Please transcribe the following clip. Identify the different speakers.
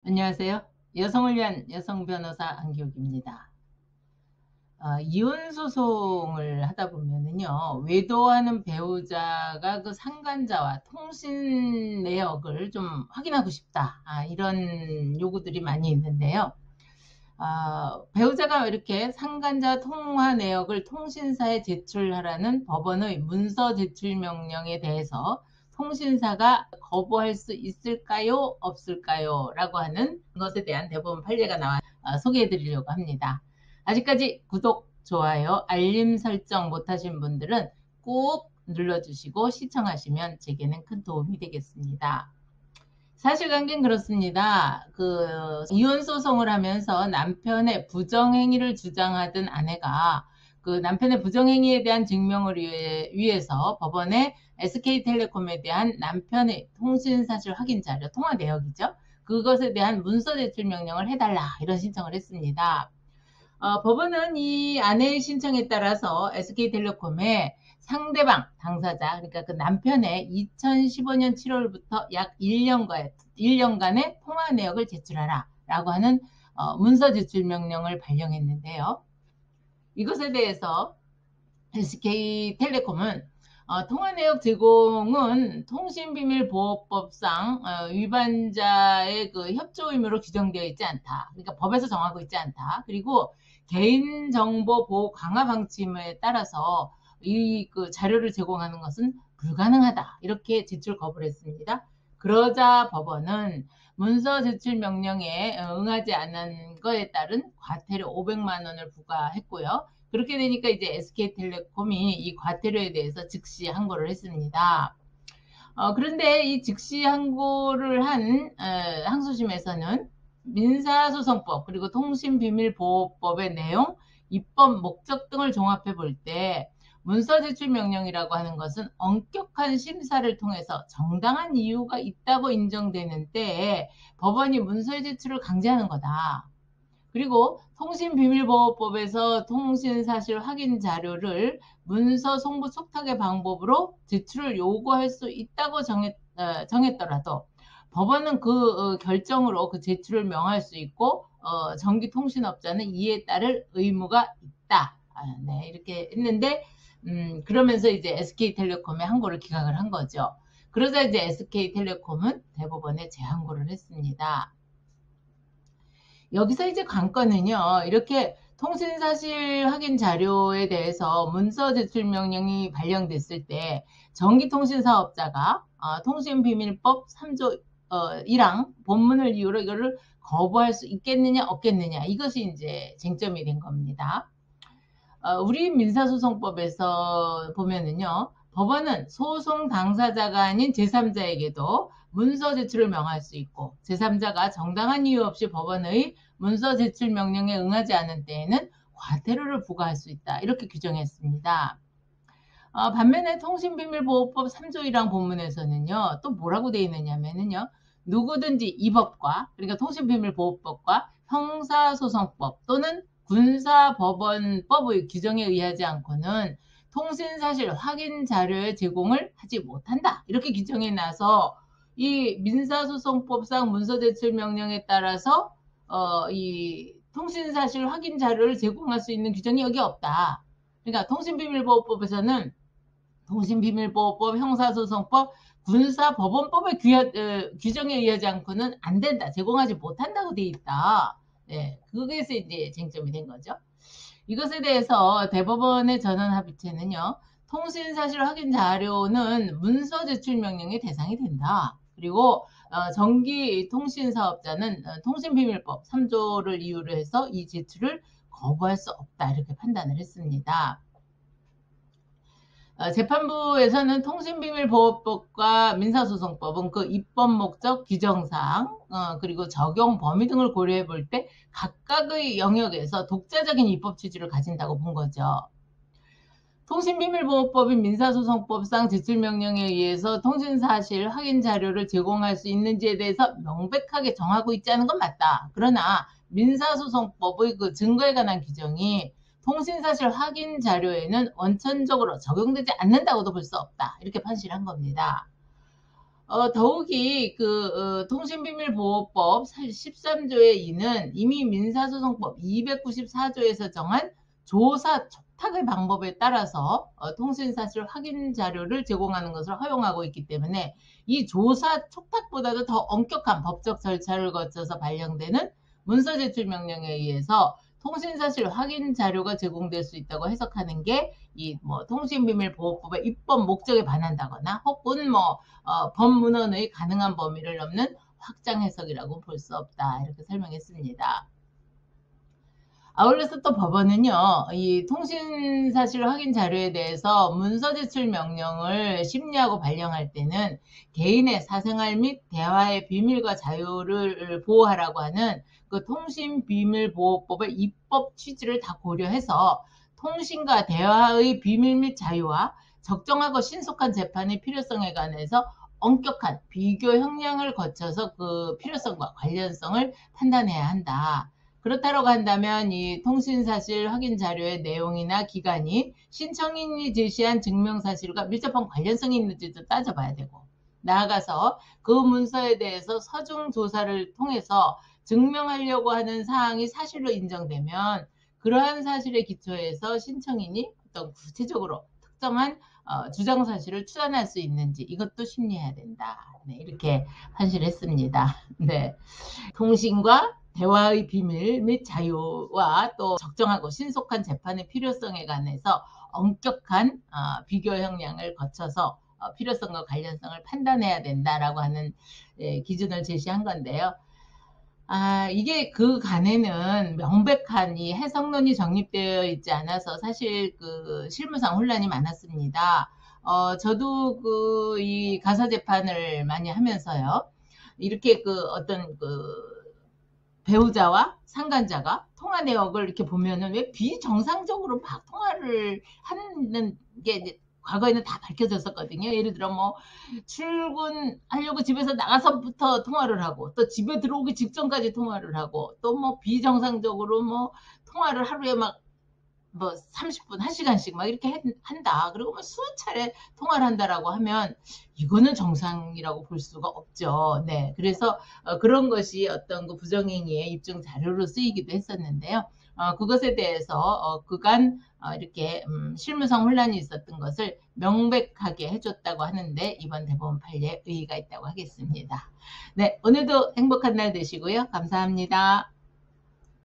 Speaker 1: 안녕하세요. 여성을 위한 여성 변호사 안기욱입니다. 이혼 소송을 하다 보면은요, 외도하는 배우자가 그 상간자와 통신 내역을 좀 확인하고 싶다. 이런 요구들이 많이 있는데요. 배우자가 이렇게 상간자 통화 내역을 통신사에 제출하라는 법원의 문서 제출 명령에 대해서 통신사가 거부할 수 있을까요? 없을까요? 라고 하는 것에 대한 대법원 판례가 나와 소개해 드리려고 합니다. 아직까지 구독, 좋아요, 알림 설정 못하신 분들은 꼭 눌러주시고 시청하시면 제게는 큰 도움이 되겠습니다. 사실관계는 그렇습니다. 이혼 소송을 하면서 남편의 부정행위를 주장하던 아내가 그 남편의 부정행위에 대한 증명을 위해서 법원에 SK텔레콤에 대한 남편의 통신사실 확인 자료, 통화 내역이죠. 그것에 대한 문서 제출 명령을 해달라 이런 신청을 했습니다. 법원은 이 아내의 신청에 따라서 SK텔레콤에 상대방 당사자, 그러니까 그 남편의 2015년 7월부터 약 1년간의 통화 내역을 제출하라 라고 하는 문서 제출 명령을 발령했는데요. 이것에 대해서 SK텔레콤은 통화 내역 제공은 통신비밀보호법상 위반자의 그 협조 의무로 규정되어 있지 않다. 그러니까 법에서 정하고 있지 않다. 그리고 개인정보 보호 강화 방침에 따라서 그 자료를 제공하는 것은 불가능하다. 이렇게 제출 거부를 했습니다. 그러자 법원은 문서 제출 명령에 응하지 않은 것에 따른 과태료 500만 원을 부과했고요. 그렇게 되니까 이제 SK텔레콤이 이 과태료에 대해서 즉시 항고를 했습니다. 그런데 이 즉시 항고를 한 항소심에서는 민사소송법 그리고 통신비밀보호법의 내용, 입법 목적 등을 종합해 볼 때 문서 제출 명령이라고 하는 것은 엄격한 심사를 통해서 정당한 이유가 있다고 인정되는 때에 법원이 문서 제출을 강제하는 거다. 그리고 통신비밀보호법에서 통신사실 확인 자료를 문서 송부 속탁의 방법으로 제출을 요구할 수 있다고 정했더라도 법원은 그 결정으로 그 제출을 명할 수 있고 전기통신업자는 이에 따를 의무가 있다. 네, 이렇게 했는데 그러면서 이제 SK텔레콤의 항고를 기각을 한 거죠. 그러자 이제 SK텔레콤은 대법원에 재항고를 했습니다. 여기서 이제 관건은요, 이렇게 통신사실 확인 자료에 대해서 문서 제출 명령이 발령됐을 때 전기통신사업자가 통신비밀법 3조 1항 본문을 이유로 이거를 거부할 수 있겠느냐 없겠느냐, 이것이 이제 쟁점이 된 겁니다. 우리 민사소송법에서 보면은요, 법원은 소송 당사자가 아닌 제3자에게도 문서 제출을 명할 수 있고, 제3자가 정당한 이유 없이 법원의 문서 제출 명령에 응하지 않은 때에는 과태료를 부과할 수 있다. 이렇게 규정했습니다. 반면에 통신비밀보호법 3조 1항 본문에서는요, 또 뭐라고 되어 있느냐면요, 누구든지 이 법과, 그러니까 통신비밀보호법과 형사소송법 또는 군사법원법의 규정에 의하지 않고는 통신사실 확인 자료의 제공을 하지 못한다. 이렇게 규정해 놔서 이 민사소송법상 문서제출 명령에 따라서 이 통신사실 확인 자료를 제공할 수 있는 규정이 여기 없다. 그러니까 통신비밀보호법에서는 통신비밀보호법, 형사소송법, 군사법원법의 규정에 의하지 않고는 안 된다. 제공하지 못한다고 돼 있다. 네, 그게서 이제 쟁점이 된 거죠. 이것에 대해서 대법원의 전원합의체는요, 통신사실 확인 자료는 문서 제출 명령의 대상이 된다. 그리고 전기통신사업자는 통신비밀법 3조를 이유로 해서 이 제출을 거부할 수 없다. 이렇게 판단을 했습니다. 재판부에서는 통신비밀보호법과 민사소송법은 그 입법 목적, 규정사항, 그리고 적용 범위 등을 고려해 볼 때 각각의 영역에서 독자적인 입법 취지를 가진다고 본 거죠. 통신비밀보호법인 민사소송법상 제출명령에 의해서 통신사실 확인 자료를 제공할 수 있는지에 대해서 명백하게 정하고 있지 않은 건 맞다. 그러나 민사소송법의 그 증거에 관한 규정이 통신사실 확인 자료에는 원천적으로 적용되지 않는다고도 볼 수 없다. 이렇게 판시를 한 겁니다. 더욱이 통신비밀보호법 13조의 2는 이미 민사소송법 294조에서 정한 조사 촉탁의 방법에 따라서 통신사실 확인 자료를 제공하는 것을 허용하고 있기 때문에 이 조사 촉탁보다도 더 엄격한 법적 절차를 거쳐서 발령되는 문서제출명령에 의해서 통신사실 확인 자료가 제공될 수 있다고 해석하는 게 이 통신비밀보호법의 입법 목적에 반한다거나 혹은 법문헌의 가능한 범위를 넘는 확장 해석이라고 볼 수 없다. 이렇게 설명했습니다. 아울러서 또 법원은요, 이 통신사실 확인 자료에 대해서 문서제출 명령을 심리하고 발령할 때는 개인의 사생활 및 대화의 비밀과 자유를 보호하라고 하는 그 통신비밀보호법의 입법 취지를 다 고려해서 통신과 대화의 비밀 및 자유와 적정하고 신속한 재판의 필요성에 관해서 엄격한 비교 형량을 거쳐서 그 필요성과 관련성을 판단해야 한다. 그렇다고 한다면 이 통신사실 확인 자료의 내용이나 기간이 신청인이 제시한 증명사실과 밀접한 관련성이 있는지도 따져봐야 되고, 나아가서 그 문서에 대해서 서중 조사를 통해서 증명하려고 하는 사항이 사실로 인정되면 그러한 사실에 기초해서 신청인이 어떤 구체적으로 특정한 주장 사실을 추산할 수 있는지 이것도 심리해야 된다. 네, 이렇게 판시를 했습니다. 네, 통신과 대화의 비밀 및 자유와 또 적정하고 신속한 재판의 필요성에 관해서 엄격한 비교 형량을 거쳐서 필요성과 관련성을 판단해야 된다라고 하는 기준을 제시한 건데요. 이게 그 간에는 명백한 이 해석론이 정립되어 있지 않아서 사실 그 실무상 혼란이 많았습니다. 저도 이 가사 재판을 많이 하면서요. 이렇게 어떤 배우자와 상간자가 통화 내역을 이렇게 보면은 왜 비정상적으로 막 통화를 하는 게 이제 과거에는 다 밝혀졌었거든요. 예를 들어 출근하려고 집에서 나가서부터 통화를 하고 또 집에 들어오기 직전까지 통화를 하고 또 비정상적으로 통화를 하루에 30분, 1시간씩 막 이렇게 한다. 그리고 수차례 통화를 한다라고 하면 이거는 정상이라고 볼 수가 없죠. 네. 그래서 그런 것이 어떤 그 부정행위의 입증 자료로 쓰이기도 했었는데요. 그것에 대해서 그간 이렇게 실무상 혼란이 있었던 것을 명백하게 해줬다고 하는데 이번 대법원 판례에 의의가 있다고 하겠습니다. 네. 오늘도 행복한 날 되시고요. 감사합니다.